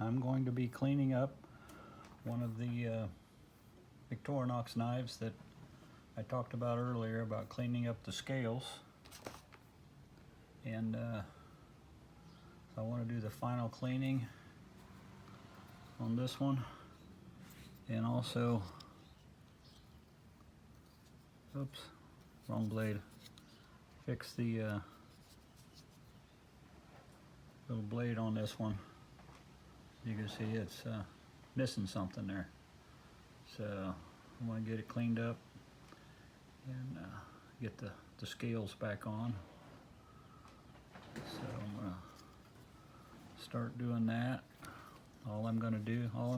I'm going to be cleaning up one of the Victorinox knives that I talked about earlier, about cleaning up the scales. And so I want to do the final cleaning on this one, and also, oops, wrong blade, fix the little blade on this one. You can see it's missing something there, so I want to get it cleaned up and get the scales back on. So I'm going to start doing that. All I'm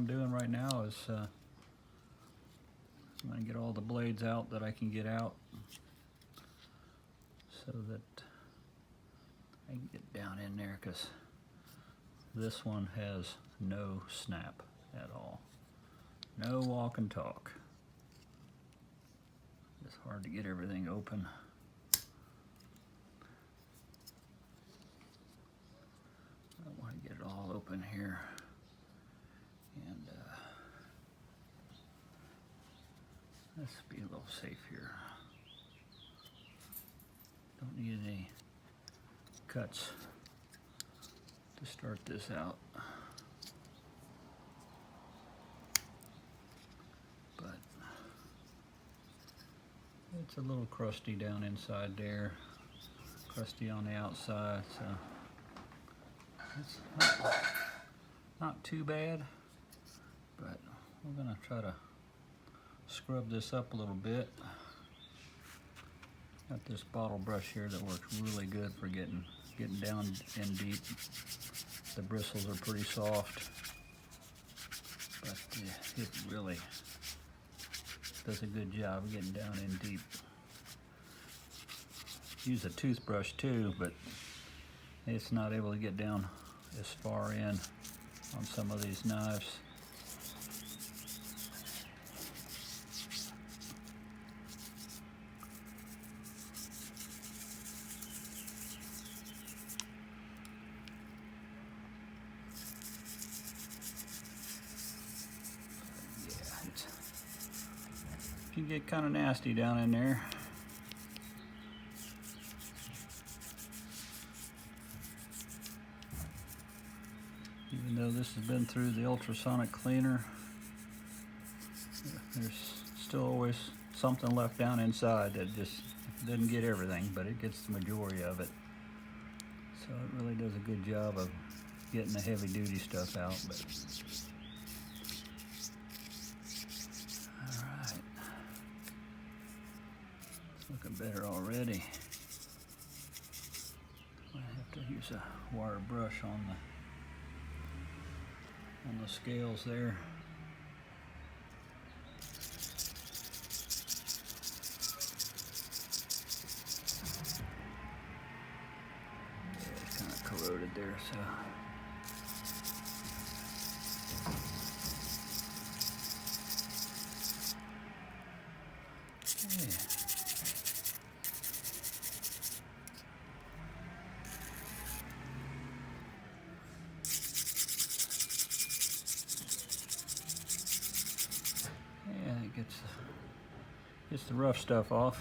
doing right now is I'm going to get all the blades out that I can get out, so that I can get down in there, because this one has no snap at all. No walk and talk. It's hard to get everything open. I want to get it all open here. And let's be a little safe here. Don't need any cuts to start this out. But it's a little crusty down inside there, crusty on the outside, so it's not too bad. But we're gonna try to scrub this up a little bit. Got this bottle brush here that works really good for getting down in deep. The bristles are pretty soft, but it really does a good job of getting down in deep. Use a toothbrush too, but it's not able to get down as far in on some of these knives. You get kind of nasty down in there. Even though this has been through the ultrasonic cleaner, there's still always something left down inside that just doesn't get everything, but it gets the majority of it. So it really does a good job of getting the heavy duty stuff out. But looking better already. I have to use a wire brush on the scales there. Yeah, it's kind of corroded there, so. Yeah. Gets the rough stuff off.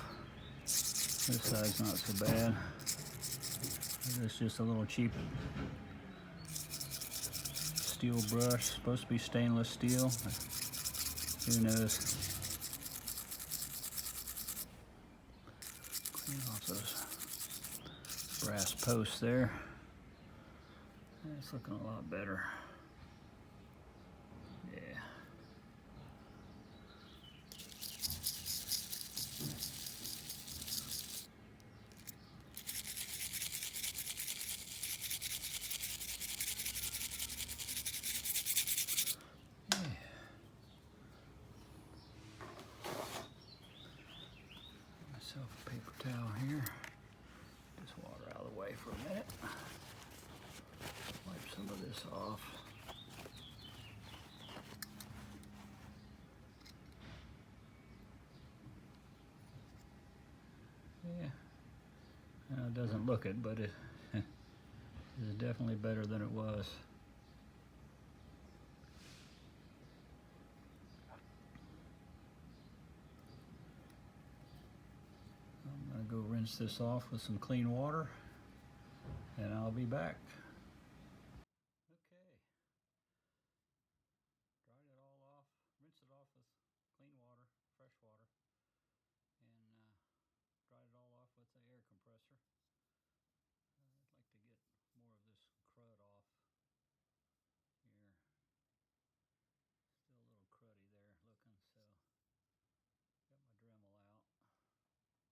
This side's not so bad. It's just a little cheap steel brush. Supposed to be stainless steel. Who knows? Clean off those brass posts there. It's looking a lot better. Yeah. Myself a paper towel here. Just water out of the way for a minute. Wipe some of this off. Yeah. It doesn't look it, but it is definitely better than it was. rinse this off with some clean water, and I'll be back. Okay, dried it all off, rinsed it off with clean water, fresh water, and dried it all off with the air compressor. I'd like to get more of this crud off here. Still a little cruddy there looking, so got my Dremel out. I'm gonna try to, with a bar brush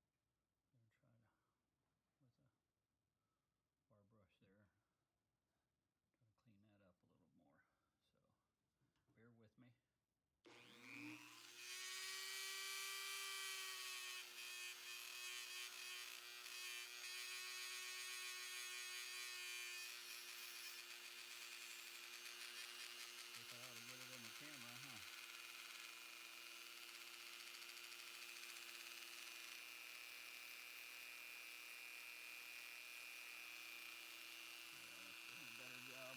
there, try to clean that up a little more. So bear with me. Guess I ought to get it in the camera, huh? Yeah, that's doing a better job.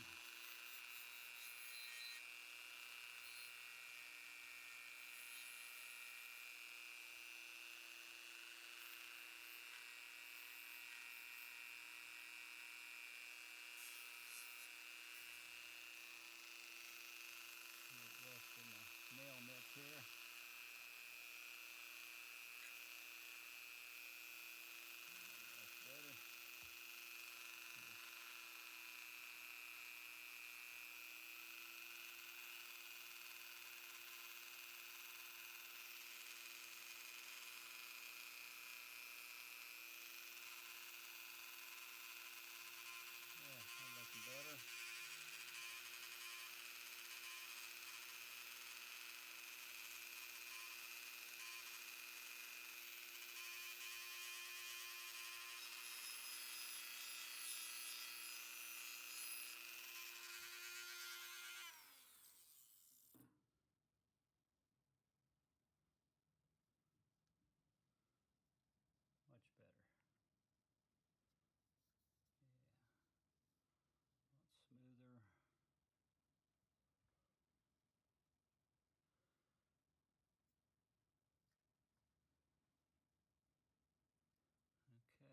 Rest in the nail mix here. That's better. Yeah, that's looking better. Much better. Yeah. A lot smoother. Okay, so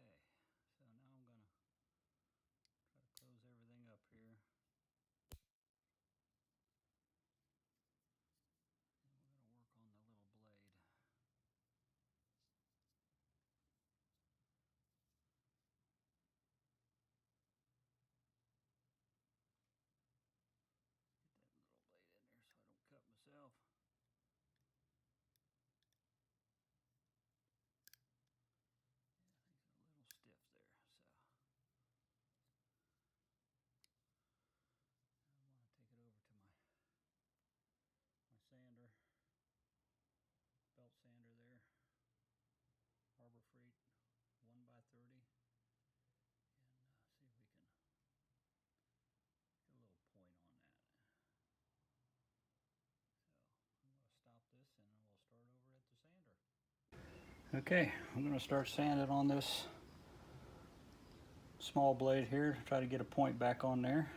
now I'm gonna try to close everything up here. And we're gonna work on the little blade. Get that little blade in there so I don't cut myself. Yeah, things are a little stiff there, so I want to take it over to my sander, belt sander there, Harbor Freight 1x30, and see if we can get a little point on that. So I'm going to stop this and then we'll start over at the sander. Okay, I'm going to start sanding on this small blade here to try to get a point back on there.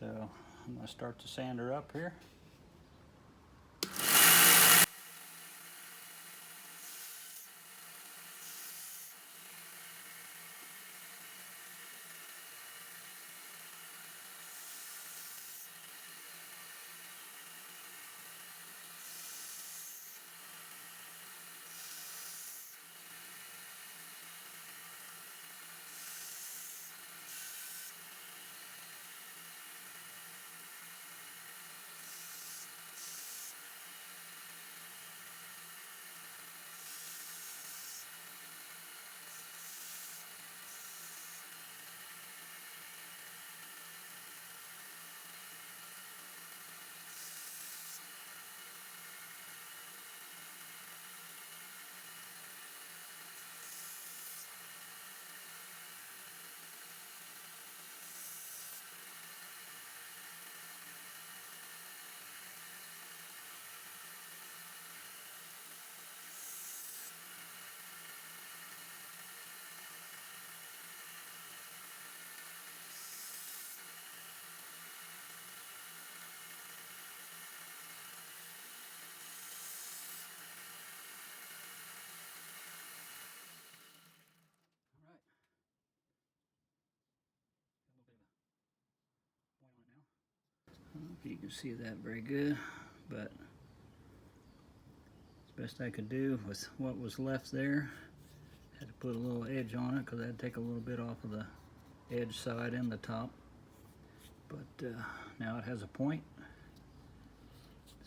So I'm going to start the sander up here. if you can see that very good, but it's best I could do with what was left there. Had to put a little edge on it because I had to take a little bit off of the edge side and the top. But now it has a point,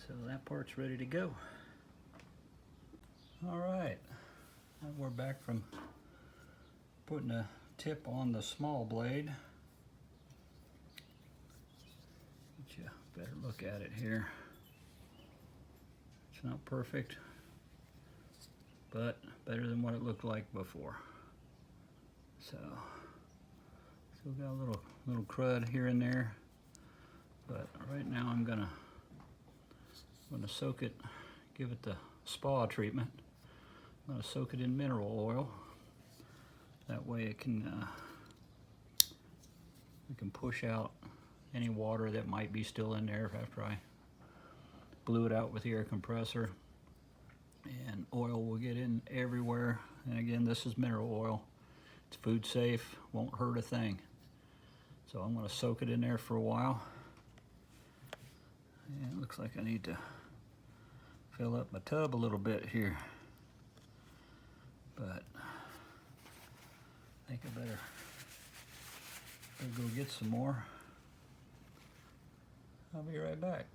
so that part's ready to go. All right, now we're back from putting a tip on the small blade. Get you a better look at it here. It's not perfect, but better than what it looked like before. So, still got a little crud here and there, but right now I'm gonna soak it, give it the spa treatment. I'm gonna soak it in mineral oil. That way it can we can push out any water that might be still in there after I blew it out with the air compressor. And oil will get in everywhere. And again, this is mineral oil. It's food safe, won't hurt a thing. So I'm gonna soak it in there for a while. And it looks like I need to fill up my tub a little bit here. But I think I better go get some more. I'll be right back.